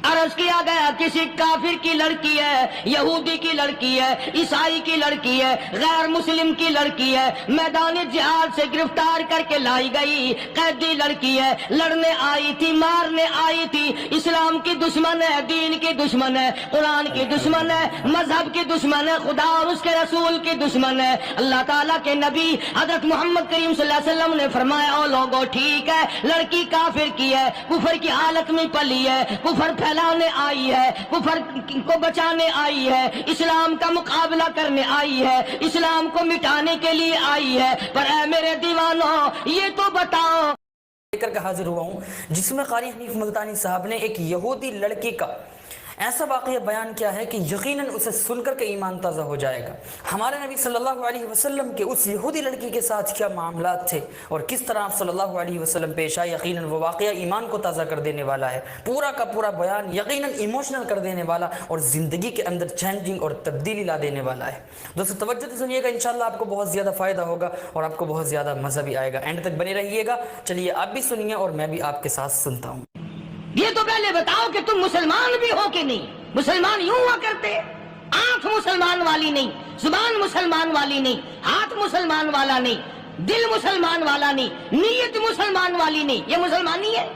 عرض کیا گیا کسی کافر کی لڑکی ہے، یہودی کی لڑکی ہے، عیسائی کی لڑکی ہے، غیر مسلم کی لڑکی ہے، میدان جہاد سے گرفتار کر کے لائی گئی، قیدی لڑکی ہے، لڑنے آئی تھی، مارنے آئی تھی، اسلام کی دشمن ہے، دین کی دشمن ہے، قرآن کی دشمن ہے، مذہب کی دشمن ہے، خدا اور اس کے رسول کی دشمن ہے۔ اللہ تعالیٰ کے نبی حضرت محمد کریم صلی اللہ علیہ وسلم نے فرمایا او لوگو ٹھیک ہے، لڑکی کافر کی ہے، کفر کی حالت میں پلی ہے، کفر پھیلانے آئی ہے، کفر کو بچانے آئی ہے، اسلام کا مقابلہ کرنے آئی ہے، اسلام کو مٹانے کے لیے آئی ہے، پر اے میرے دیوانوں یہ تو بتاؤ۔ لے کر کے حاضر ہوا ہوں جس میں قاری حنیف ملتانی صاحب نے ایک یہودی لڑکی کا ایسا واقعہ بیان کیا ہے کہ یقیناً اسے سن کر کے ایمان تازہ ہو جائے گا۔ ہمارے نبی صلی اللہ علیہ وسلم کے اس یہودی لڑکی کے ساتھ کیا معاملات تھے اور کس طرح آپ صلی اللہ علیہ وسلم پیش آئے، یقیناً وہ واقعہ ایمان کو تازہ کر دینے والا ہے، پورا کا پورا بیان یقیناً ایموشنل کر دینے والا اور زندگی کے اندر چینجنگ اور تبدیلی لا دینے والا ہے۔ دوستو توجہ سے سنیے گا، انشاءاللہ آپ کو بہت زیادہ فائدہ ہوگا اور آپ کو بہت زیادہ مزہ بھی آئے گا، اینڈ تک بنے رہیے گا۔ چلیے آپ بھی سنیے اور میں بھی آپ کے ساتھ سنتا ہوں۔ یہ تو پہلے بتاؤ کہ تم مسلمان بھی ہو کہ نہیں؟ مسلمان یوں ہوا کرتے، آنکھ مسلمان والی نہیں، زبان مسلمان والی نہیں، ہاتھ مسلمان والا نہیں، دل مسلمان والا نہیں، نیت مسلمان والی نہیں، یہ مسلمانی ہے؟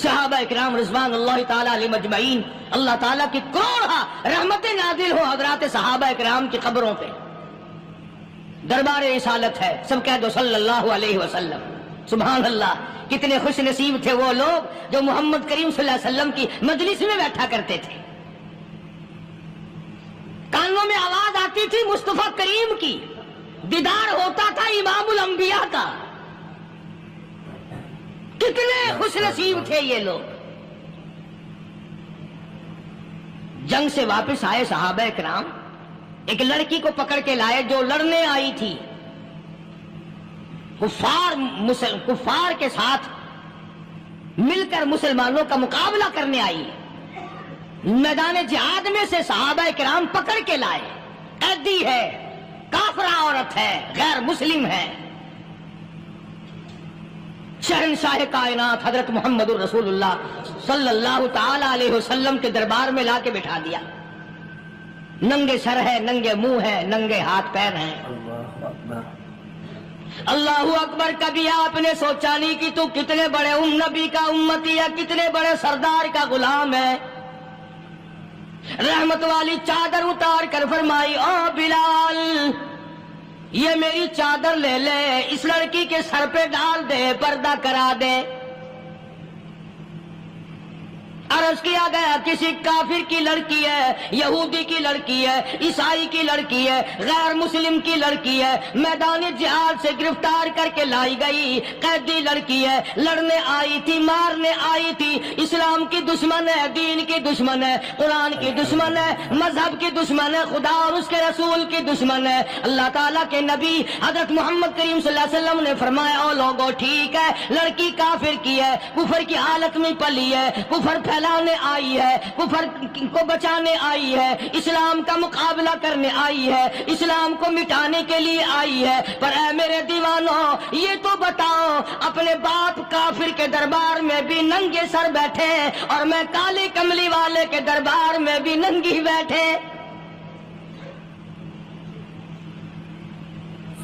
صحابہ اکرام رضوان اللہ تعالیٰ علیہ مجمعین، اللہ تعالیٰ کی کروڑا رحمتیں نازل ہو حضرات صحابہ اکرام کی قبروں پہ۔ دربار رسالت ہے، سب کہہ دو صلی اللہ علیہ وسلم۔ سبحان اللہ، کتنے خوش نصیب تھے وہ لوگ جو محمد کریم صلی اللہ علیہ وسلم کی مجلس میں بیٹھا کرتے تھے، کانوں میں آواز آتی تھی مصطفیٰ کریم کی، دیدار ہوتا تھا امام الانبیاء کا۔ کتنے خوش نصیب تھے یہ لوگ۔ جنگ سے واپس آئے صحابہ کرام، ایک لڑکی کو پکڑ کے لائے جو لڑنے آئی تھی، کفار کے ساتھ مل کر مسلمانوں کا مقابلہ کرنے آئی ہے۔ میدان جہاد میں سے صحابہ کرام پکڑ کے لائے، قیدی ہے، کافرہ عورت ہے، غیر مسلم ہے، شہنشاہ کائنات حضرت محمد الرسول اللہ صلی اللہ تعالی علیہ وسلم کے دربار میں لا کے بٹھا دیا۔ ننگے سر ہے، ننگے منہ ہے، ننگے ہاتھ پیر ہیں۔ اللہ اکبر، کبھی آپ نے سوچا نہیں کہ تو کتنے بڑے نبی کا امتی ہے، کتنے بڑے سردار کا غلام ہے؟ رحمت والی چادر اتار کر فرمائی او بلال یہ میری چادر لے لے، اس لڑکی کے سر پہ ڈال دے، پردہ کرا دے۔ عرض کیا گیا کسی کافر کی لڑکی ہے، یہودی کی لڑکی ہے، عیسائی کی لڑکی ہے، غیر مسلم کی لڑکی ہے، میدان جہاد سے گرفتار کر کے لائی گئی، قیدی لڑکی ہے، لڑنے آئی تھی، مارنے آئی تھی، اسلام کی دشمن ہے، دین کی دشمن ہے، قرآن کی دشمن ہے، مذہب کی دشمن ہے، خدا اور اس کے رسول کی دشمن ہے۔ اللہ تعالیٰ کے نبی حضرت محمد کریم صلی اللہ علیہ وسلم نے فرمایا او لوگو ٹھیک ہے، لڑکی کافر کی ہے، کفر کی حالت میں پلی ہے، کفر پھیلانے آئی ہے، کفر کو بچانے آئی ہے، اسلام کا مقابلہ کرنے آئی ہے، اسلام کو مٹانے کے لیے آئی ہے، پر اے میرے دیوانوں یہ تو بتاؤ اپنے باپ کافر کے دربار میں بھی ننگے سر بیٹھے اور میں کالی کملی والے کے دربار میں بھی ننگی بیٹھے۔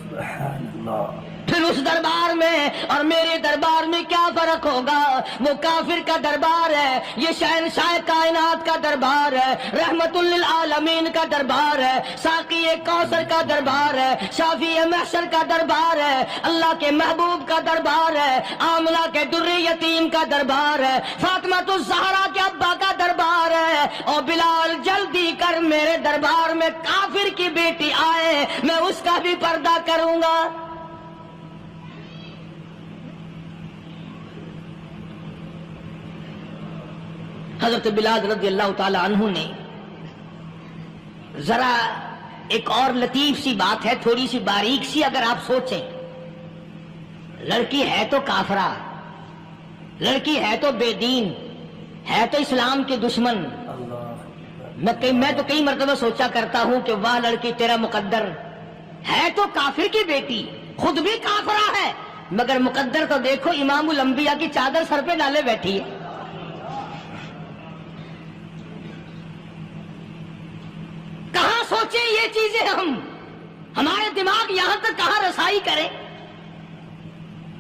سبحان اللہ۔ پھر اس دربار میں اور میرے دربار میں کیا فرق ہوگا؟ وہ کافر کا دربار ہے، یہ شہنشاہ کائنات کا دربار ہے، رحمت للعالمین کا دربار ہے، ساقی کوثر کا دربار ہے، شافی محشر کا دربار ہے، اللہ کے محبوب کا دربار ہے، آمنہ کے در یتیم کا دربار ہے، فاطمہ الزہرا کے ابا کا دربار ہے۔ اور بلال جلدی کر، میرے دربار میں کافر کی بیٹی آئے، میں اس کا بھی پردہ کروں گا۔ حضرت بلال رضی اللہ تعالی عنہ نے ذرا ایک اور لطیف سی بات ہے، تھوڑی سی باریک سی، اگر آپ سوچیں، لڑکی ہے تو کافرہ، لڑکی ہے تو بے دین، ہے تو اسلام کے دشمن۔ میں تو کئی مرتبہ سوچا کرتا ہوں کہ واہ لڑکی تیرا مقدر، ہے تو کافر کی بیٹی، خود بھی کافرہ ہے، مگر مقدر تو دیکھو امام الانبیاء کی چادر سر پہ ڈالے بیٹھی ہے۔ رسائی کریں.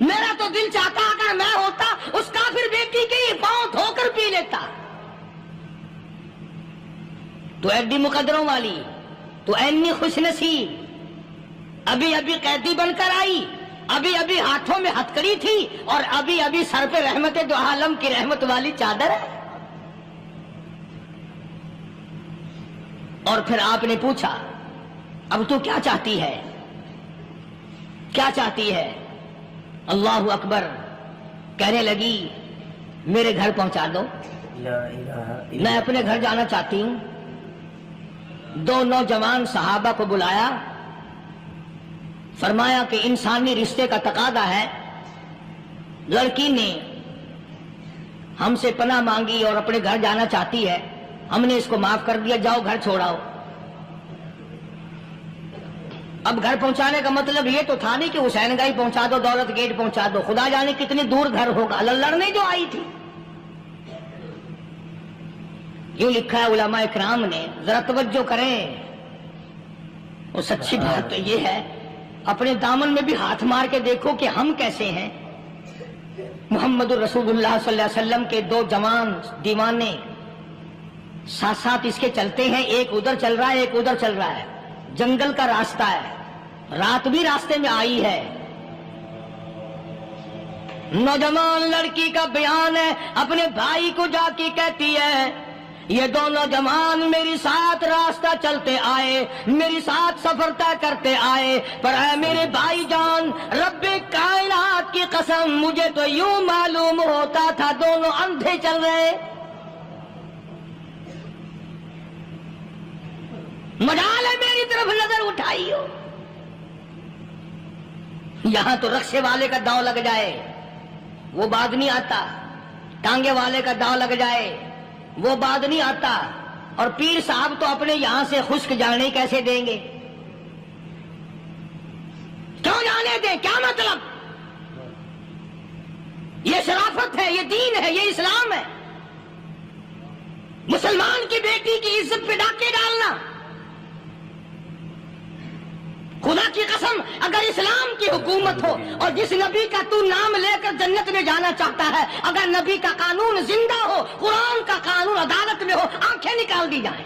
میرا تو دل چاہتا اگر میں ہوتا اس کافر بیٹی کے ہی پاؤں دھو کر پی لیتا. تو ایڈی مقدروں والی, تو اینی خوش نصیب, ابھی ابھی قیدی بن کر آئی, ابھی ابھی ہاتھوں میں ہتکڑی تھی, اور ابھی ابھی سر پہ رحمت دو عالم کی رحمت والی چادر ہے. اور پھر آپ نے پوچھا اب تو کیا چاہتی ہے, کیا چاہتی ہے؟ اللہ اکبر. کہنے لگی میرے گھر پہنچا دو, میں اپنے گھر جانا چاہتی ہوں. دو نوجوان صحابہ کو بلایا, فرمایا کہ انسانی رشتے کا تقاضا ہے, لڑکی نے ہم سے پناہ مانگی اور اپنے گھر جانا چاہتی ہے, ہم نے اس کو معاف کر دیا, جاؤ گھر چھوڑاؤ. اب گھر پہنچانے کا مطلب یہ تو تھا نہیں کہ حسین گائی پہنچا دو, دولت گیٹ پہنچا دو, خدا جانے کتنی دور گھر ہوگا, لڑنے جو آئی تھی. یوں لکھا ہے علماء اکرام نے, ذرا توجہ کریں. اور سچی بات تو یہ ہے, اپنے دامن میں بھی ہاتھ مار کے دیکھو کہ ہم کیسے ہیں. محمد رسول اللہ صلی اللہ علیہ وسلم کے دو جوان دیوانے ساتھ ساتھ اس کے چلتے ہیں, ایک ادھر چل رہا ہے ایک ادھر چل رہا ہے. جنگل کا راستہ ہے, رات بھی راستے میں آئی ہے. نوجوان لڑکی کا بیان ہے, اپنے بھائی کو جا کے کہتی ہے یہ دونوں جوان میری ساتھ راستہ چلتے آئے, میری ساتھ سفر طے کرتے آئے, پر اے میرے بھائی جان, رب کائنات کی قسم مجھے تو یوں معلوم ہوتا تھا دونوں اندھے چل رہے. مجال ہے میری طرف نظر اٹھائی ہو. یہاں تو رکشے والے کا داؤ لگ جائے وہ بعد نہیں آتا, ٹانگے والے کا داؤ لگ جائے وہ بعد نہیں آتا, اور پیر صاحب تو اپنے یہاں سے خشک جانے کیسے دیں گے؟ کیوں جانے دیں, کیا مطلب؟ یہ شرافت ہے, یہ دین ہے, یہ اسلام ہے. مسلمان کی بیٹی کی عزت پہ ڈاکے ڈالنا, خدا کی قسم اگر اسلام کی حکومت ہو اور جس نبی کا تو نام لے کر جنت میں جانا چاہتا ہے, اگر نبی کا قانون زندہ ہو, قرآن کا قانون عدالت میں ہو, آنکھیں نکال دی جائیں.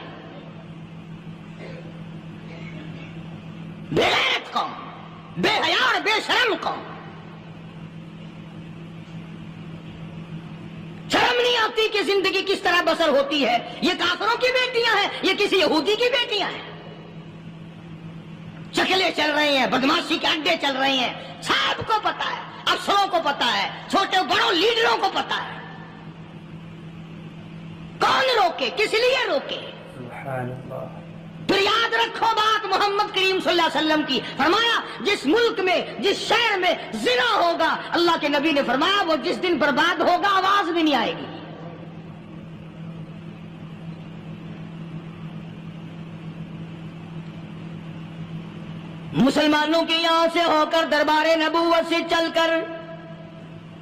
بے غیرت قوم, بے حیا اور بے شرم قوم. شرم نہیں آتی کہ زندگی کس طرح بسر ہوتی ہے. یہ کافروں کی بیٹیاں ہیں, یہ کسی یہودی کی بیٹیاں ہیں. چکلے چل رہے ہیں, بدماشی کے اڈے چل رہے ہیں, سب کو پتا ہے, افسروں کو پتا ہے, چھوٹے بڑوں لیڈروں کو پتا ہے. کون روکے, کس لیے روکے؟ سبحان اللہ. پھر یاد رکھو بات محمد کریم صلی اللہ علیہ وسلم کی, فرمایا جس ملک میں جس شہر میں زنا ہوگا, اللہ کے نبی نے فرمایا وہ جس دن برباد ہوگا آواز بھی نہیں آئے گی. مسلمانوں کے یہاں سے ہو کر دربار نبوت سے چل کر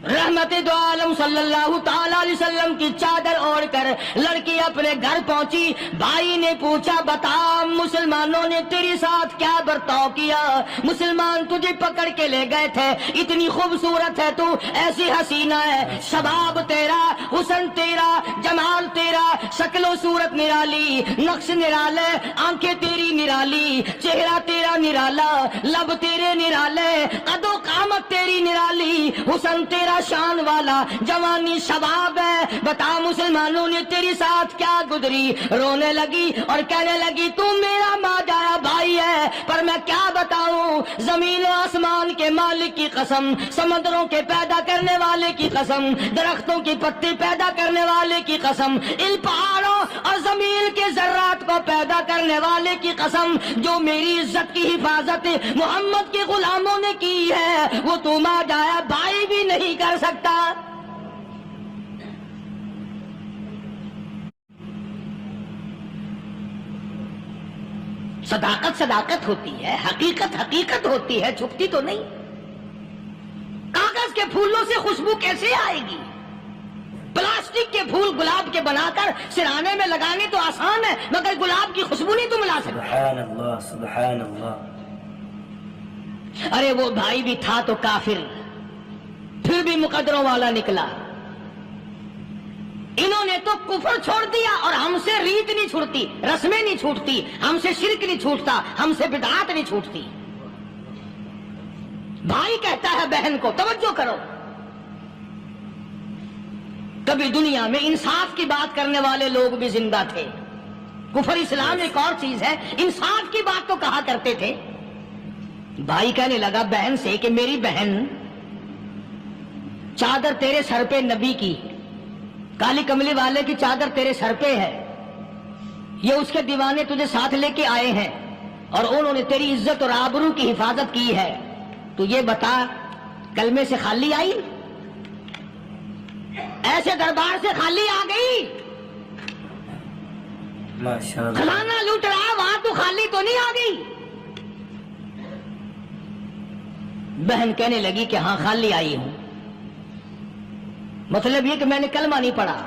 رحمت دو عالم صلی اللہ تعالی علیہ وسلم کی چادر اوڑھ کر لڑکی اپنے گھر پہنچی. بھائی نے پوچھا بتا مسلمانوں نے تیرے ساتھ کیا برتاؤ کیا؟ مسلمان تجھے پکڑ کے لے گئے تھے, اتنی خوبصورت ہے تو, ایسی حسینہ ہے, شباب تیرا, حسن تیرا, جمال تیرا, شکل و صورت نرالی, نقش نرالے, آنکھیں تیری نرالی, چہرہ تیرا نرالا, لب تیرے نرالے, قد و قامت تیری نرالی, حسن تیرا شان والا, جوانی شباب ہے, بتا مسلمانوں نے تیری ساتھ کیا گزری؟ رونے لگی اور کہنے لگی تو میرا ماجرا بھائی ہے, پر میں کیا بتاؤں, زمین و آسمان کے مالک کی قسم, سمندروں کے پیدا کرنے والے کی قسم, درختوں کی پتی پیدا کرنے والے کی قسم, ان پہاڑوں اور زمین کے ذرات کو پیدا کرنے والے کی قسم, جو میری عزت کی حفاظت محمد کے غلاموں نے کی ہے وہ تو ماجرا بھائی بھی نہیں کر سکتا. صداقت صداقت ہوتی ہے, حقیقت حقیقت ہوتی ہے, چھپتی تو نہیں. کاغذ کے پھولوں سے خوشبو کیسے آئے گی؟ پلاسٹک کے پھول گلاب کے بنا کر سرانے میں لگانے تو آسان ہے, مگر گلاب کی خوشبو نہیں تم لا سکتے. سبحان اللہ, سبحان اللہ. ارے وہ بھائی بھی تھا تو کافر، پھر بھی مقدروں والا نکلا۔ انہوں نے تو کفر چھوڑ دیا، اور ہم سے ریت نہیں چھوٹتی، رسمیں نہیں چھوٹتی، ہم سے شرک نہیں چھوٹتا، ہم سے بدعات نہیں چھوٹتی۔ بھائی کہتا ہے بہن کو، توجہ کرو، کبھی دنیا میں انصاف کی بات کرنے والے لوگ بھی زندہ تھے۔ کفر اسلام ایک اور چیز ہے، انصاف کی بات تو کہا کرتے تھے۔ بھائی کہنے لگا بہن سے کہ میری بہن، چادر تیرے سر پہ نبی کی، کالی کملی والے کی چادر تیرے سر پہ ہے، یہ اس کے دیوانے تجھے ساتھ لے کے آئے ہیں اور انہوں نے تیری عزت اور آبرو کی حفاظت کی ہے، تو یہ بتا کلمے سے خالی آئی؟ ایسے دربار سے خالی آ گئی؟ کھلانا لوٹ رہا وہاں تو خالی تو نہیں آ گئی؟ بہن کہنے لگی کہ ہاں خالی آئی ہوں، مطلب یہ کہ میں نے کلمہ نہیں پڑھا،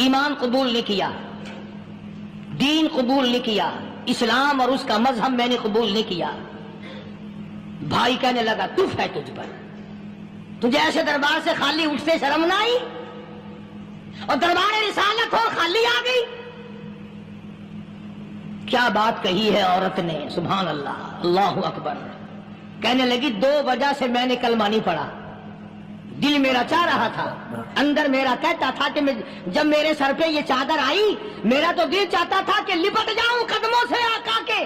ایمان قبول نہیں کیا، دین قبول نہیں کیا، اسلام اور اس کا مذہب میں نے قبول نہیں کیا۔ بھائی کہنے لگا تف ہے تجھ پر، تجھے ایسے دربار سے خالی اٹھتے شرم نہ آئی؟ اور دربار رسالت ہو خالی آ گئی؟ کیا بات کہی ہے عورت نے، سبحان اللہ، اللہ اکبر۔ کہنے لگی 2 وجہ سے میں نے کلمہ نہیں پڑھا، دل میرا چاہ رہا تھا، اندر میرا کہتا تھا کہ جب میرے سر پہ یہ چادر آئی، میرا تو دل چاہتا تھا کہ لپٹ جاؤں قدموں سے آقا کے۔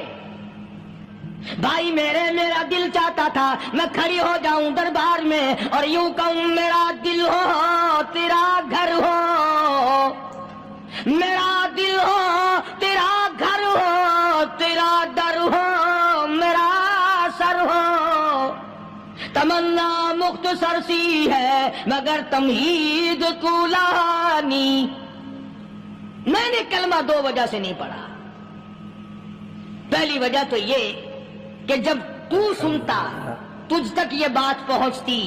بھائی میرا دل چاہتا تھا میں کھڑی ہو جاؤں دربار میں اور یوں کہوں میرا دل ہو تیرا گھر ہو، میرا دل ہو تیرا گھر ہو، تیرا در ہو میرا سر ہو، تمنا مختصر سی ہے مگر تمہید کولانی۔ میں نے کلمہ 2 وجہ سے نہیں پڑھا۔ پہلی وجہ تو یہ کہ جب تو سنتا، تجھ تک یہ بات پہنچتی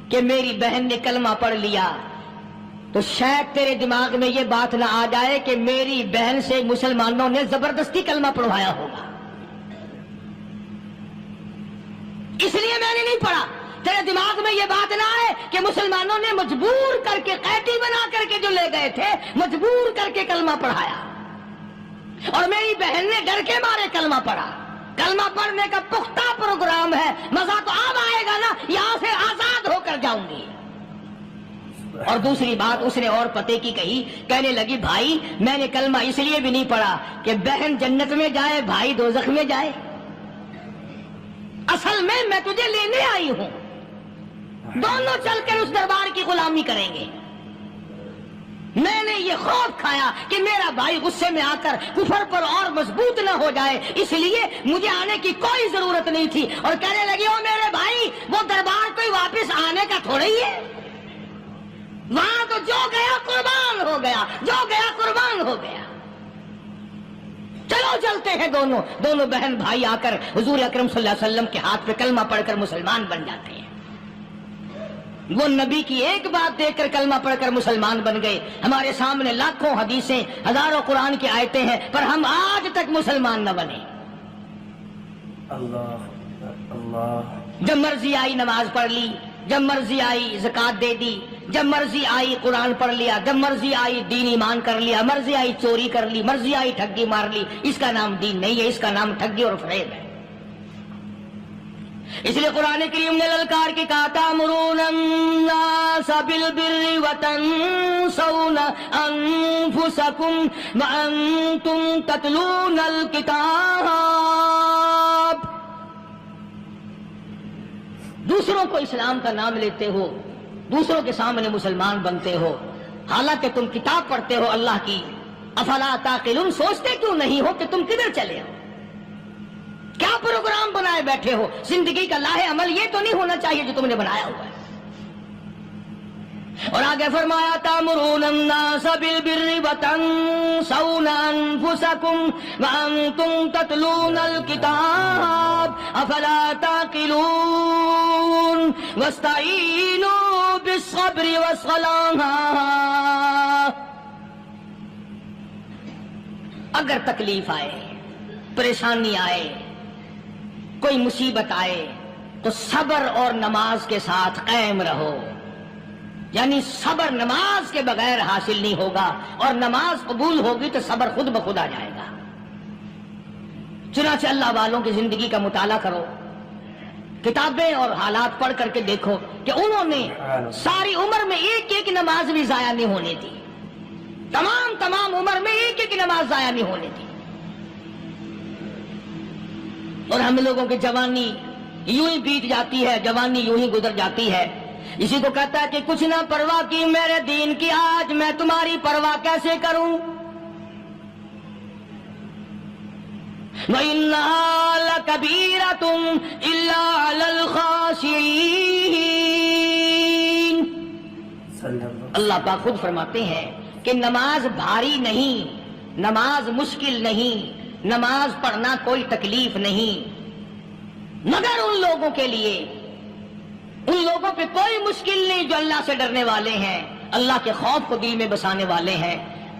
کہ میری بہن نے کلمہ پڑھ لیا، تو شاید تیرے دماغ میں یہ بات نہ آ جائے کہ میری بہن سے مسلمانوں نے زبردستی کلمہ پڑھوایا ہوگا، اس لیے میں نے نہیں پڑھا۔ تیرے دماغ میں یہ بات نہ آئے کہ مسلمانوں نے مجبور کر کے، قیدی بنا کر کے جو لے گئے تھے، مجبور کر کے کلمہ پڑھایا، اور میری بہن نے ڈر کے مارے کلمہ پڑھا۔ کلمہ پڑھنے کا پختہ پروگرام ہے، مزہ تو اب آئے گا نا، یہاں سے آزاد ہو کر جاؤں گی۔ اور دوسری بات اس نے اور پتے کی کہی، کہنے لگی بھائی میں نے کلمہ اس لیے بھی نہیں پڑھا کہ بہن جنت میں جائے بھائی دوزخ میں جائے، اصل میں تجھے لینے آئی ہوں، دونوں چل کر اس دربار کی غلامی کریں گے۔ میں نے یہ خوف کھایا کہ میرا بھائی غصے میں آ کر کفر پر اور مضبوط نہ ہو جائے، اس لیے مجھے آنے کی کوئی ضرورت نہیں تھی۔ اور کہنے لگی او میرے بھائی، وہ دربار کوئی واپس آنے کا تھوڑا ہی ہے، وہاں تو جو گیا قربان ہو گیا، جو گیا قربان ہو گیا۔ چلو چلتے ہیں دونوں بہن بھائی آ کر حضور اکرم صلی اللہ علیہ وسلم کے ہاتھ پہ کلمہ پڑھ کر مسلمان بن جاتے ہیں۔ وہ نبی کی ایک بات دیکھ کر کلمہ پڑھ کر مسلمان بن گئے۔ ہمارے سامنے لاکھوں حدیثیں، ہزاروں قرآن کی آیتیں ہیں، پر ہم آج تک مسلمان نہ بنے۔ اللہ جب مرضی آئی نماز پڑھ لی، جب مرضی آئی زکات دے دی، جب مرضی آئی قرآن پڑھ لیا، جب مرضی آئی دین ایمان کر لیا، مرضی آئی چوری کر لی، مرضی آئی ٹھگی مار لی۔ اس کا نام دین نہیں ہے، اس کا نام ٹھگی اور فریب ہے۔ اس لیے قرآن کریم نے للکار کے کہا تأمرون الناس بالبر وتنسون انفسکم وانتم تتلون الکتاب۔ دوسروں کو اسلام کا نام لیتے ہو، دوسروں کے سامنے مسلمان بنتے ہو، حالانکہ تم کتاب پڑھتے ہو اللہ کی۔ افلا تعقلون، سوچتے کیوں نہیں ہو کہ تم کدھر چلے ہو؟ کیا پروگرام بنائے بیٹھے ہو؟ زندگی کا لاہ عمل یہ تو نہیں ہونا چاہیے جو تم نے بنایا ہوا ہے۔ اور آگے فرمایا تأمرون الناس بالبر وتنسون انفسکم وانتم تتلون الکتاب افلا تعقلون واستعینوا بالصبر والصلاة۔ اگر تکلیف آئے، پریشانی آئے، کوئی مصیبت آئے، تو صبر اور نماز کے ساتھ قائم رہو، یعنی صبر نماز کے بغیر حاصل نہیں ہوگا، اور نماز قبول ہوگی تو صبر خود بخود آ جائے گا۔ چنانچہ اللہ والوں کی زندگی کا مطالعہ کرو، کتابیں اور حالات پڑھ کر کے دیکھو کہ انہوں نے ساری عمر میں ایک ایک نماز بھی ضائع نہیں ہونے دی، تمام عمر میں ایک ایک نماز ضائع نہیں ہونے دی۔ اور ہم لوگوں کی جوانی یوں ہی بیت جاتی ہے، جوانی یوں ہی گزر جاتی ہے۔ اسی کو کہتا ہے کہ کچھ نہ پرواہ کی میرے دین کی، آج میں تمہاری پرواہ کیسے کروں؟ وَإِنَّهَا لَكَبِيرَةٌ إِلَّا عَلَى الْخَاشِعِينَ۔ اللہ پاک خود فرماتے ہیں کہ نماز بھاری نہیں، نماز مشکل نہیں، نماز پڑھنا کوئی تکلیف نہیں، مگر ان لوگوں کے لیے، ان لوگوں پہ کوئی مشکل نہیں جو اللہ سے ڈرنے والے ہیں، اللہ کے خوف کو دل میں بسانے والے ہیں،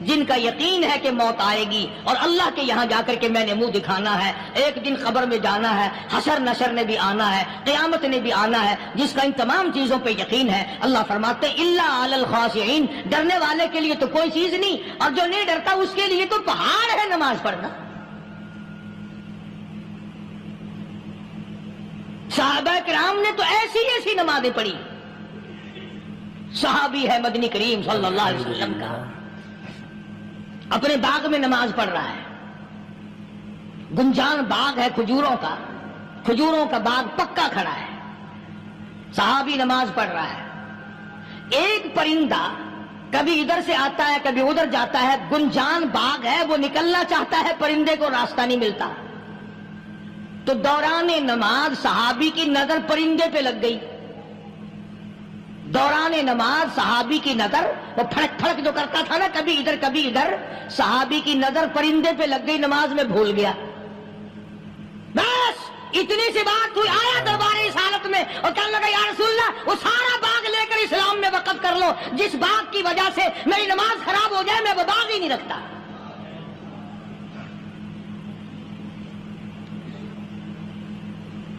جن کا یقین ہے کہ موت آئے گی اور اللہ کے یہاں جا کر کے میں نے منہ دکھانا ہے، ایک دن قبر میں جانا ہے، حشر نشر نے بھی آنا ہے، قیامت نے بھی آنا ہے، جس کا ان تمام چیزوں پہ یقین ہے۔ اللہ فرماتے ہیں الا علی الخاشعین، ڈرنے والے کے لیے تو کوئی چیز نہیں، اور جو نہیں ڈرتا اس کے لیے تو پہاڑ ہے نماز پڑھنا۔ صحابہ کرام نے تو ایسی ایسی نمازیں پڑھی۔ صحابی ہے مدنی کریم صلی اللہ علیہ وسلم کا، اپنے باغ میں نماز پڑھ رہا ہے، گنجان باغ ہے کھجوروں کا باغ پکا کھڑا ہے، صحابی نماز پڑھ رہا ہے۔ ایک پرندہ کبھی ادھر سے آتا ہے کبھی ادھر جاتا ہے، گنجان باغ ہے، وہ نکلنا چاہتا ہے، پرندے کو راستہ نہیں ملتا، تو دوران نماز صحابی کی نظر پرندے پہ لگ گئی۔ دوران نماز صحابی کی نظر، وہ پھڑک پھڑک جو کرتا تھا نا، کبھی ادھر، صحابی کی نظر پرندے پہ لگ گئی، نماز میں بھول گیا۔ بس اتنی سی بات ہوئی، آیا دربار رسالت میں اور کہنے لگا یا رسول اللہ وہ سارا باغ لے کر اسلام میں وقف کر لو، جس باغ کی وجہ سے میری نماز خراب ہو جائے میں وہ باغ ہی نہیں رکھتا۔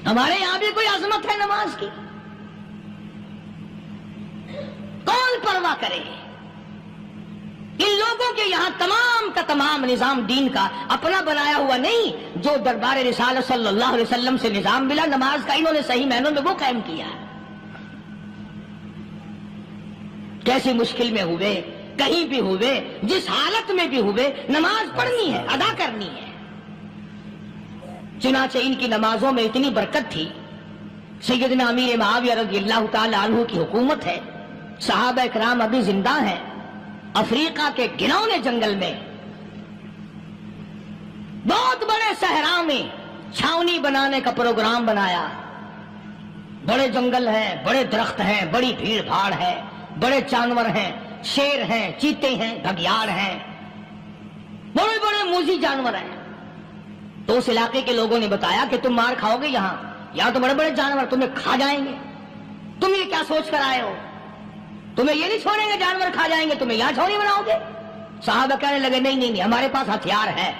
ہمارے یہاں بھی کوئی عظمت ہے نماز کی؟ کون پرواہ کرے؟ ان لوگوں کے یہاں تمام کا تمام نظام دین کا اپنا بنایا ہوا نہیں، جو دربار رسالت صلی اللہ علیہ وسلم سے نظام ملا نماز کا، انہوں نے صحیح معنوں میں وہ قائم کیا ہے۔ کیسی مشکل میں ہوئے، کہیں بھی ہوئے، جس حالت میں بھی ہوئے، نماز پڑھنی ہے، ادا کرنی ہے۔ چنانچہ ان کی نمازوں میں اتنی برکت تھی، سیدنا امیر معاویہ رضی اللہ تعالی عنہ کی حکومت ہے، صحابہ کرام ابھی زندہ ہیں، افریقہ کے گھنونے جنگل میں بہت بڑے صحرا میں چھاونی بنانے کا پروگرام بنایا۔ بڑے جنگل ہیں، بڑے درخت ہیں، بڑی بھیڑ بھاڑ ہے، بڑے جانور ہیں، شیر ہیں، چیتے ہیں، گھگیاڑ ہیں، بڑے بڑے موذی جانور ہیں۔ تو اس علاقے کے لوگوں نے بتایا کہ تم مار کھاؤ گے، یہاں تو بڑے بڑے جانور تمہیں کھا جائیں گے، تم یہ کیا سوچ کر آئے ہو؟ تمہیں یہ نہیں چھوڑیں گے، جانور کھا جائیں گے، تمہیں یہاں چھوڑی بناؤ گے؟ صحابہ کہنے لگے نہیں، ہمارے پاس ہتھیار ہے۔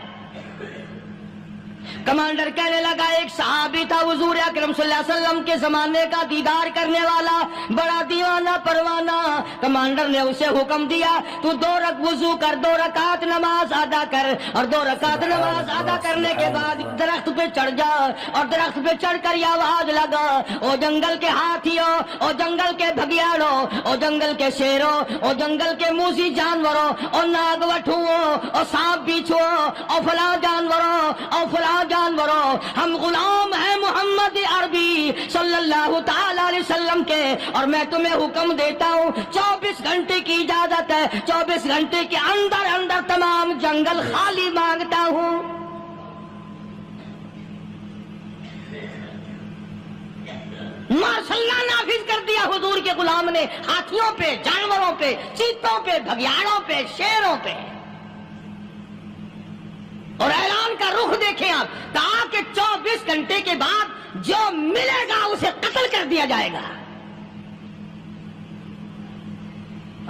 کمانڈر کہنے لگا، ایک صحابی تھا حضور اکرم صلی اللہ علیہ وسلم کے زمانے کا دیدار کرنے والا، بڑا دیوانہ پروانہ۔ کمانڈر نے اسے حکم دیا تو 2 رکعت وضو کر، 2 رکعت نماز ادا کر، اور 2 رکعت نماز ادا کرنے کے بعد درخت پہ چڑھ جا، اور درخت پہ چڑھ کر یہ آواز لگا، او جنگل کے ہاتھیوں، او جنگل کے بھگیاڑوں، او جنگل کے شیروں، او جنگل کے موذی جانوروں، اور ناگ وٹھوؤں، اور سانپ بیچھوؤں، اور فلاں جانوروں، اور فلاں جانوروں، ہم غلام ہیں محمد عربی صلی اللہ تعالی علیہ وسلم کے، اور میں تمہیں حکم دیتا ہوں 24 گھنٹے کی اجازت ہے، 24 گھنٹے کے اندر تمام جنگل خالی مانگتا ہوں۔ مارشلہ نافذ کر دیا حضور کے غلام نے، ہاتھیوں پہ، جانوروں پہ، چیتوں پہ، بھگیاڑوں پہ، شیروں پہ۔ اور اعلان کا رخ دیکھیں آپ، کہا کہ 24 گھنٹے کے بعد جو ملے گا اسے قتل کر دیا جائے گا۔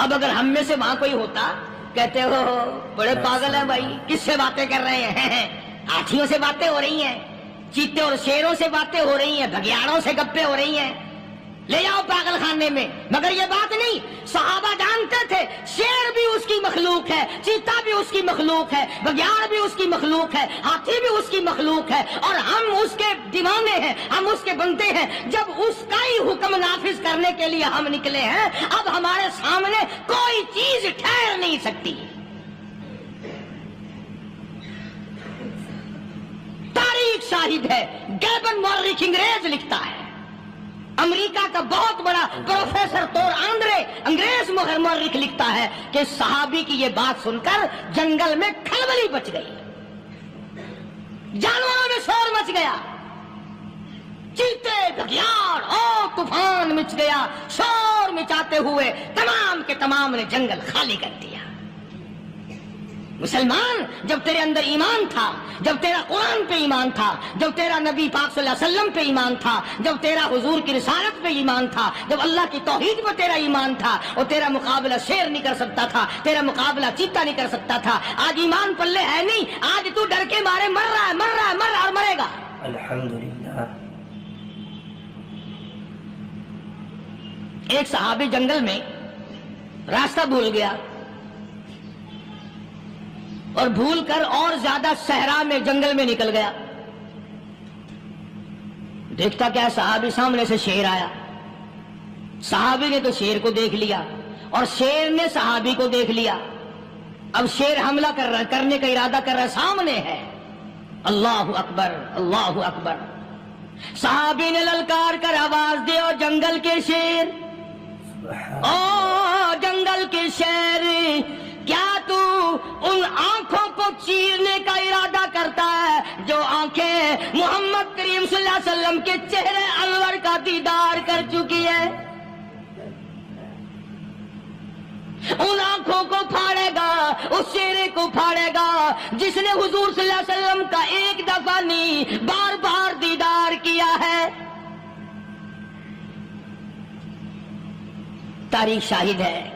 اب اگر ہم میں سے وہاں کوئی ہوتا، کہتے ہو بڑے پاگل ہیں بھائی، کس سے باتیں کر رہے ہیں؟ ہاتھیوں سے باتیں ہو رہی ہیں، چیتے اور شیروں سے باتیں ہو رہی ہیں، بھگیاڑوں سے گپیں ہو رہی ہیں، لے جاؤ پاگل خانے میں. مگر یہ بات نہیں، صحابہ جانتے تھے شیر بھی اس کی مخلوق ہے، چیتا بھی اس کی مخلوق ہے، بگیاڑ بھی اس کی مخلوق ہے، ہاتھی بھی اس کی مخلوق ہے، اور ہم اس کے دیوانے ہیں، ہم اس کے بندے ہیں. جب اس کا ہی حکم نافذ کرنے کے لیے ہم نکلے ہیں، اب ہمارے سامنے کوئی چیز ٹھہر نہیں سکتی. تاریخ شاہد ہے. گیبن مورخ انگریز لکھتا ہے، امریکہ کا بہت بڑا پروفیسر تور آندرے انگریز مورخ لکھتا ہے کہ صحابی کی یہ بات سن کر جنگل میں کھلبلی بچ گئی، جانوروں میں شور مچ گیا، چیتے بھگیاڑ اور طوفان مچ گیا. شور مچاتے ہوئے تمام کے تمام نے جنگل خالی کر دیا. مسلمان، جب تیرے اندر ایمان تھا، جب تیرا قرآن پہ ایمان تھا، جب تیرا نبی پاک صلی اللہ علیہ وسلم پہ ایمان تھا، جب تیرا حضور کی رسالت پہ ایمان تھا، جب اللہ کی توحید پہ تیرا ایمان تھا، اور تیرا مقابلہ شیر نہیں کر سکتا تھا، تیرا مقابلہ چیتا نہیں کر سکتا تھا. آج ایمان پلے ہے نہیں، آج تو ڈر کے مارے مر رہا ہے، مر رہا ہے، مر اور مرے گا. الحمدللہ. ایک صحابی جنگل میں راستہ بھول گیا اور بھول کر اور زیادہ صحرا میں جنگل میں نکل گیا. دیکھتا کیا صحابی سامنے سے شیر آیا. صحابی نے تو شیر کو دیکھ لیا اور شیر نے صحابی کو دیکھ لیا. اب شیر حملہ کرنے کا ارادہ کر رہا ہے، سامنے ہے. اللہ اکبر، اللہ اکبر. صحابی نے للکار کر آواز دی، اور جنگل کے شیر، او جنگل کے شیر، کیا تو ان آنکھوں کو چیرنے کا ارادہ کرتا ہے جو آنکھیں محمد کریم صلی اللہ علیہ وسلم کے چہرے انور کا دیدار کر چکی ہے؟ ان آنکھوں کو پھاڑے گا، اس چہرے کو پھاڑے گا جس نے حضور صلی اللہ علیہ وسلم کا ایک دفعہ نہیں بار بار دیدار کیا ہے. تاریخ شاہد ہے.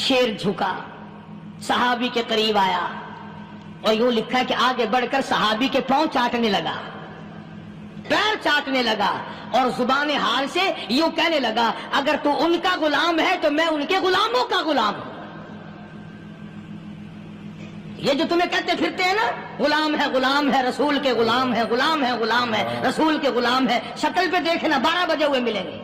شیر جھکا، صحابی کے قریب آیا، اور یوں لکھا کہ آگے بڑھ کر صحابی کے پاؤں چاٹنے لگا، پیر چاٹنے لگا، اور زبان حال سے یوں کہنے لگا اگر تو ان کا غلام ہے تو میں ان کے غلاموں کا غلام ہوں. یہ جو تمہیں کہتے پھرتے ہیں نا، غلام ہے رسول کے غلام ہے، غلام ہے رسول کے غلام ہے، شکل پہ دیکھنا 12 بجے ہوئے ملیں گے.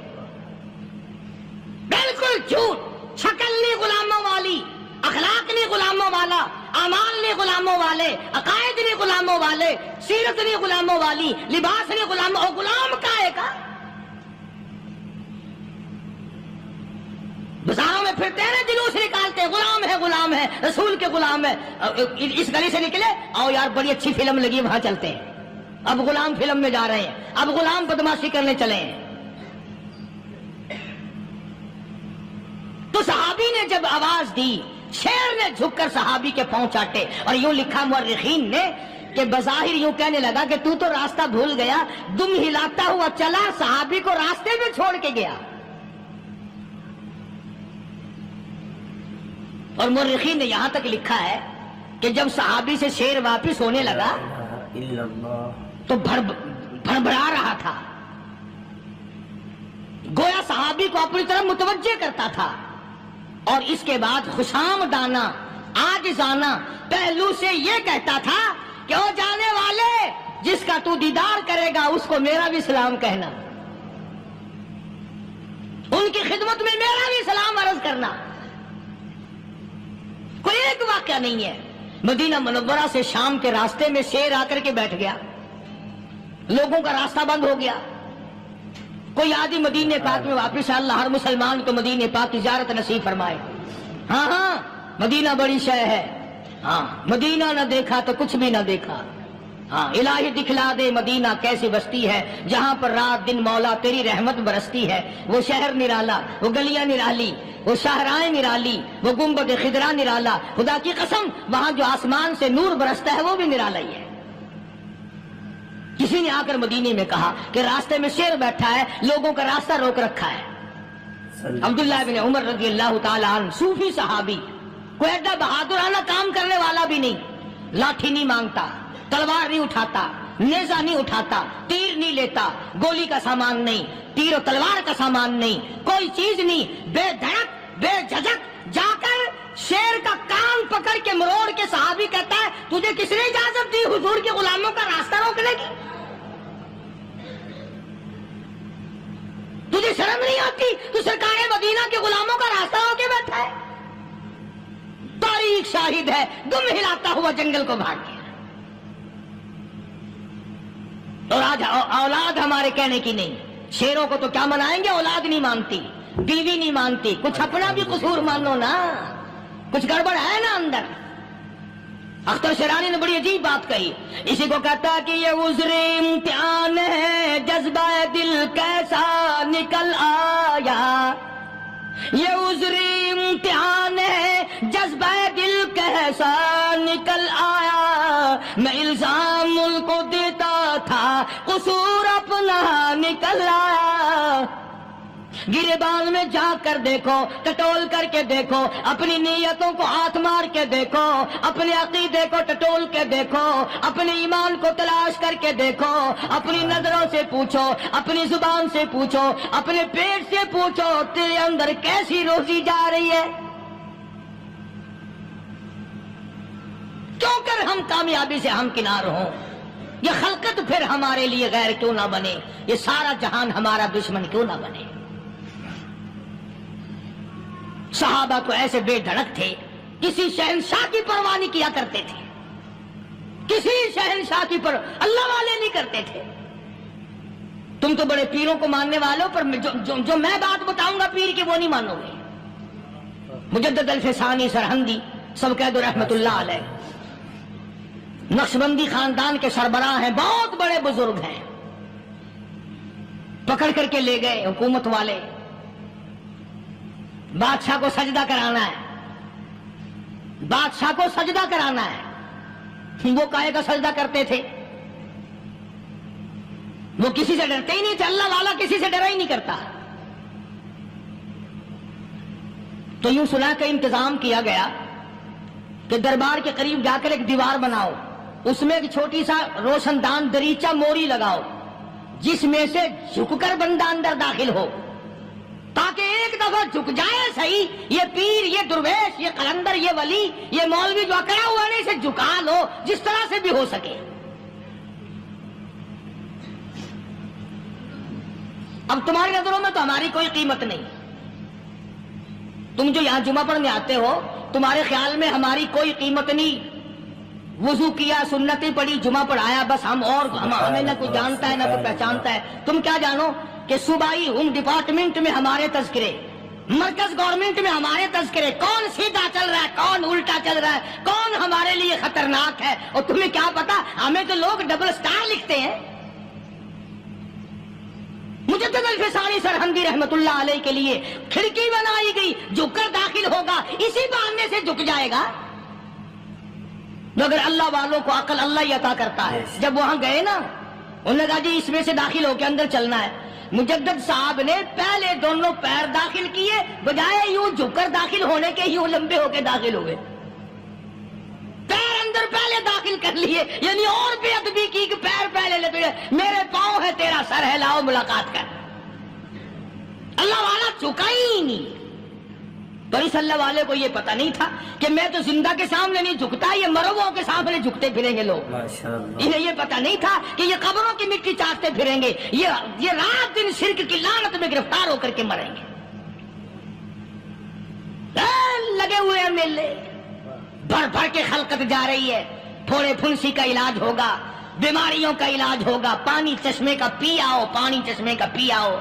بالکل جھوٹ. شکل نہیں غلاموں والی، اخلاق نہیں غلاموں والا، اعمال نہیں غلاموں والے، عقائد نہیں غلاموں والے، سیرت نہیں غلاموں والی، لباس نہیں غلاموں. اور غلام کائے کا؟ بازاروں میں پھرتے ہیں نا، جلوس نکالتے ہیں، غلام ہے رسول کے غلام ہے. اس گلی سے نکلے، آؤ یار بڑی اچھی فلم لگی، وہاں چلتے ہیں. اب غلام فلم میں جا رہے ہیں، اب غلام بدماشی کرنے چلے ہیں. تو صحابی نے جب آواز دی، شیر نے جھک کر صحابی کے پاؤں چاٹے، اور یوں لکھا مورخین نے کہ بظاہر یوں کہنے لگا کہ تو راستہ بھول گیا، دم ہلاتا ہوا چلا، صحابی کو راستے میں چھوڑ کے گیا. اور مورخین نے یہاں تک لکھا ہے کہ جب صحابی سے شیر واپس ہونے لگا تو بھڑبڑا رہا تھا، گویا صحابی کو اپنی طرف متوجہ کرتا تھا، اور اس کے بعد خوشامدانہ عاجزانہ پہلو سے یہ کہتا تھا کہ او جانے والے، جس کا تو دیدار کرے گا اس کو میرا بھی سلام کہنا، ان کی خدمت میں میرا بھی سلام عرض کرنا. کوئی ایک واقعہ نہیں ہے. مدینہ منورہ سے شام کے راستے میں شیر آ کر کے بیٹھ گیا، لوگوں کا راستہ بند ہو گیا. کوئی آدمی مدینے پاک میں واپس ہے. اللہ ہر مسلمان کو مدینے پاک کی زیارت نصیب فرمائے. ہاں مدینہ بڑی شے ہے. ہاں مدینہ نہ دیکھا تو کچھ بھی نہ دیکھا. ہاں الہی دکھلا دے مدینہ کیسی بستی ہے جہاں پر رات دن مولا تیری رحمت برستی ہے. وہ شہر نرالا، وہ گلیاں نرالی، وہ شاہراہیں نرالی، وہ گنبد خضرا نرالا. خدا کی قسم وہاں جو آسمان سے نور برستا ہے وہ بھی نرالا ہی ہے. کسی نے آ کر مدینے میں کہا کہ راستے میں شیر بیٹھا ہے، لوگوں کا راستہ روک رکھا ہے. عبداللہ بن عمر رضی اللہ تعالی عنہ، صوفی صحابی، کوئی ایڈا بہادرانہ کام کرنے والا بھی نہیں، لاٹھی نہیں مانگتا، تلوار نہیں اٹھاتا، نیزہ نہیں اٹھاتا، تیر نہیں لیتا، گولی کا سامان نہیں، تیر و تلوار کا سامان نہیں، کوئی چیز نہیں، بے دھڑک بے جھجک جا کر شیر کا کان پکڑ کے مروڑ کے صحابی کہتا ہے تجھے کس نے اجازت دی حضور کے غلاموں کا راستہ روکنے کی؟ تجھے شرم نہیں آتی؟ تو سرکار مدینہ کے غلاموں کا راستہ روکے بیٹھا ہے۔ تاریخ شاہد ہے، دم ہلاتا ہوا جنگل کو بھاگ گیا۔ اور آج اولاد ہمارے کہنے کی نہیں، شیروں کو تو کیا منائیں گے، اولاد نہیں مانتی، بیوی نہیں مانتی، کچھ اپنا بھی قصور مانو نا، کچھ گڑبڑ ہے نا اندر۔ اختر شیرانی نے بڑی عجیب بات کہی، اسی کو کہتا کہ یہ عذر امتحان ہے، جذبہ دل کیسا نکل آیا، یہ عذر امتحان ہے، جذبہ دل کیسا نکل آیا، میں الزام ان کو دیتا تھا، قصور اپنا نکل آیا۔ گریبان میں جا کر دیکھو، ٹٹول کر کے دیکھو، اپنی نیتوں کو ہاتھ مار کے دیکھو، اپنے عقیدے کو ٹٹول کے دیکھو، اپنے ایمان کو تلاش کر کے دیکھو، اپنی نظروں سے پوچھو، اپنی زبان سے پوچھو، اپنے پیٹ سے پوچھو، تیرے اندر کیسی روزی جا رہی ہے؟ کیوں کر ہم کامیابی سے ہمکنار ہوں؟ یہ خلقت پھر ہمارے لیے غیر کیوں نہ بنے؟ یہ سارا جہان ہمارا دشمن کیوں نہ بنے؟ صحابہ تو ایسے بے دھڑک تھے، کسی شہنشاہ کی پرواہ نہیں کیا کرتے تھے، کسی شہنشاہ کی پرواہ اللہ والے نہیں کرتے تھے۔ تم تو بڑے پیروں کو ماننے والوں، پر جو میں بات بتاؤں گا پیر کی وہ نہیں مانو گے۔ مجدد الفسانی سرہندی سب کہہ دو رحمت اللہ علیہ، نقشبندی خاندان کے سربراہ ہیں، بہت بڑے بزرگ ہیں، پکڑ کر کے لے گئے حکومت والے، بادشاہ کو سجدہ کرانا ہے، بادشاہ کو سجدہ کرانا ہے۔ وہ کائے کا سجدہ کرتے تھے؟ وہ کسی سے ڈرتے ہی نہیں تھے، اللہ والا کسی سے ڈرا ہی نہیں کرتا۔ تو یوں سنا کا انتظام کیا گیا کہ دربار کے قریب جا کر ایک دیوار بناؤ، اس میں ایک چھوٹی سا روشن دان دریچہ موری لگاؤ، جس میں سے جھک کر بندہ اندر داخل ہو، تاکہ ایک دفعہ جھک جائے صحیح، یہ پیر، یہ درویش، یہ قلندر، یہ ولی، یہ مولوی جو اکڑا ہوا ہے اسے جھکا لو جس طرح سے بھی ہو سکے۔ اب تمہاری نظروں میں تو ہماری کوئی قیمت نہیں، تم جو یہاں جمعہ پڑھنے آتے ہو تمہارے خیال میں ہماری کوئی قیمت نہیں، وضو کیا، سنتیں پڑھی، جمعہ پڑھایا، بس ہمیں نہ کوئی جانتا ہے نہ کوئی پہچانتا ہے۔ تم کیا جانو کہ صوبائی ہوم ڈپارٹمنٹ میں ہمارے تذکرے، مرکز گورنمنٹ میں ہمارے تذکرے، کون سیدھا چل رہا ہے، کون الٹا چل رہا ہے، کون ہمارے لیے خطرناک ہے، اور تمہیں کیا پتا، ہمیں تو لوگ ڈبل سٹار لکھتے ہیں۔ مجدد الفسانی سرہندی رحمت اللہ علیہ کے لیے کھڑکی بنائی گئی، جھک کر داخل ہوگا، اسی بہانے سے جھک جائے گا۔ مگر اللہ والوں کو عقل اللہ ہی عطا کرتا ہے۔ جب وہاں گئے نا، انہوں نے کہا جی اس میں سے داخل ہو کے اندر چلنا ہے۔ مجدد صاحب نے پہلے دونوں پیر داخل کیے، بجائے یوں جھک کر داخل ہونے کے یوں لمبے ہو کے داخل ہوئے، پیر اندر پہلے داخل کر لیے، یعنی اور بے ادبی کی کہ پیر پہلے لپیٹے، میرے پاؤں ہے تیرا سر ہے، لاؤ ملاقات کر۔ اللہ والا جھکا ہی نہیں۔ پر اس اللہ والے کو یہ پتا نہیں تھا کہ میں تو زندہ کے سامنے نہیں جھکتا، یہ مرووں کے سامنے جھکتے پھریں گے لوگ۔ انہیں یہ پتا نہیں تھا کہ یہ قبروں کی مٹی چاٹتے پھریں گے، یہ رات دن شرک کی لعنت میں گرفتار ہو کر کے مریں گے۔ لگے ہوئے ہیں میلے، بھر بھر کے خلقت جا رہی ہے، پھوڑے پھنسی کا علاج ہوگا، بیماریوں کا علاج ہوگا، پانی چشمے کا پی آؤ، پانی چشمے کا پی آؤ۔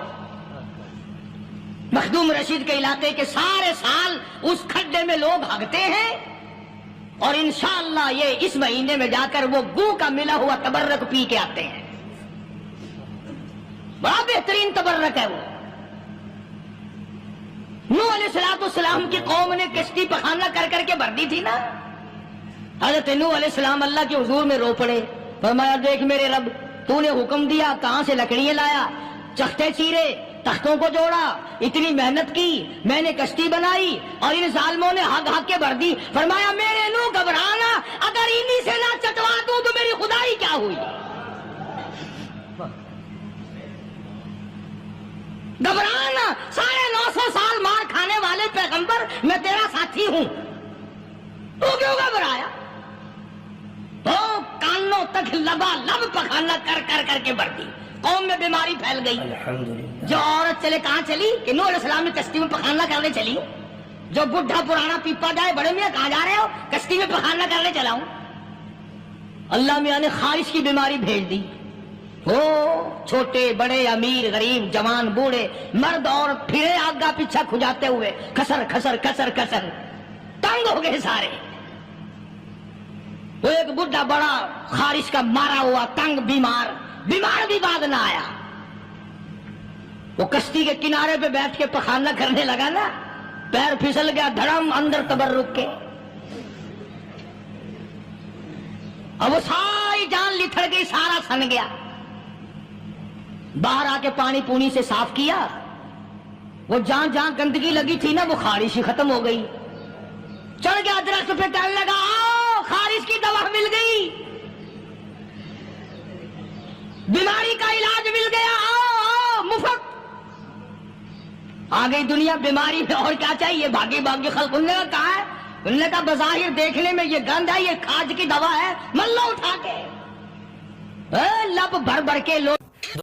مخدوم رشید کے علاقے کے سارے سال اس کھڈے میں لوگ بھاگتے ہیں، اور انشاءاللہ یہ اس مہینے میں جا کر وہ گو کا ملا ہوا تبرک پی کے آتے ہیں۔ بڑا بہترین تبرک ہے وہ۔ نوح علیہ السلام کی قوم نے کشتی پخانہ کر کر کے بھر دی تھی نا، حضرت نوح علیہ السلام اللہ کے حضور میں رو پڑے، فرمایا دیکھ میرے رب، تو نے حکم دیا، کہاں سے لکڑیاں لایا، چختے چیرے، تختوں کو جوڑا، اتنی محنت کی، میں نے کشتی بنائی اور ان ظالموں نے ہگ ہگ کے بھر دی۔ فرمایا میرے نو گھبرانا، اگر انہی سے نہ چٹوا دوں تو میری خدائی کیا ہوئی۔ گھبرانا، 950 سال مار کھانے والے پیغمبر میں تیرا ساتھی ہوں، تو کیوں گھبرایا؟ تو کانوں تک لبا لب پخانا کر کر کر کے بڑھتی، قوم میں بیماری پھیل گئی۔ الحمدللہ۔ جو عورت چلے کہاں چلی کہ نوح علیہ السلام نے کشتی میں پخانا کرنے چلی ہوں، جو بڈھا پرانا پیپا جائے بڑے میاں کہاں جا رہے ہو؟ کشتی میں پخانا کرنے چلا ہوں۔ اللہ میاں نے خارش کی بیماری بھیج دی، وہ چھوٹے بڑے امیر غریب جوان بوڑھے مرد اور پھرے آگا پیچھا کھجاتے ہوئے کسر کسر کسر کسر تنگ ہو گئے سارے۔ وہ ایک بڈھا بڑا خارش کا مارا ہوا تنگ بیمار بھی بعد نہ آیا، وہ کشتی کے کنارے پہ بیٹھ کے پخانا کرنے لگا نا، پیر پھسل گیا دھڑم اندر تبرک کے، اب وہ ساری جان لتھڑ گئی، سارا سن گیا۔ باہر آ کے پانی پونی سے صاف کیا، وہ جہاں جہاں گندگی لگی تھی نا وہ خارش ہی ختم ہو گئی۔ چڑھ گیا درخت پہ ٹہلنے لگا، آؤ خارش کی دوا مل گئی، بیماری کا علاج مل گیا، آؤ آؤ مفت۔ آ گئی دنیا بیماری میں، اور کیا چاہیے؟ بھاگی بھاگی خلق۔ انہوں نے کہا ہے، انہوں نے کہا بظاہر دیکھنے میں یہ گند ہے، یہ کھاج کی دوا ہے، من لو اٹھا کے۔ لب بھر بھر کے لوگ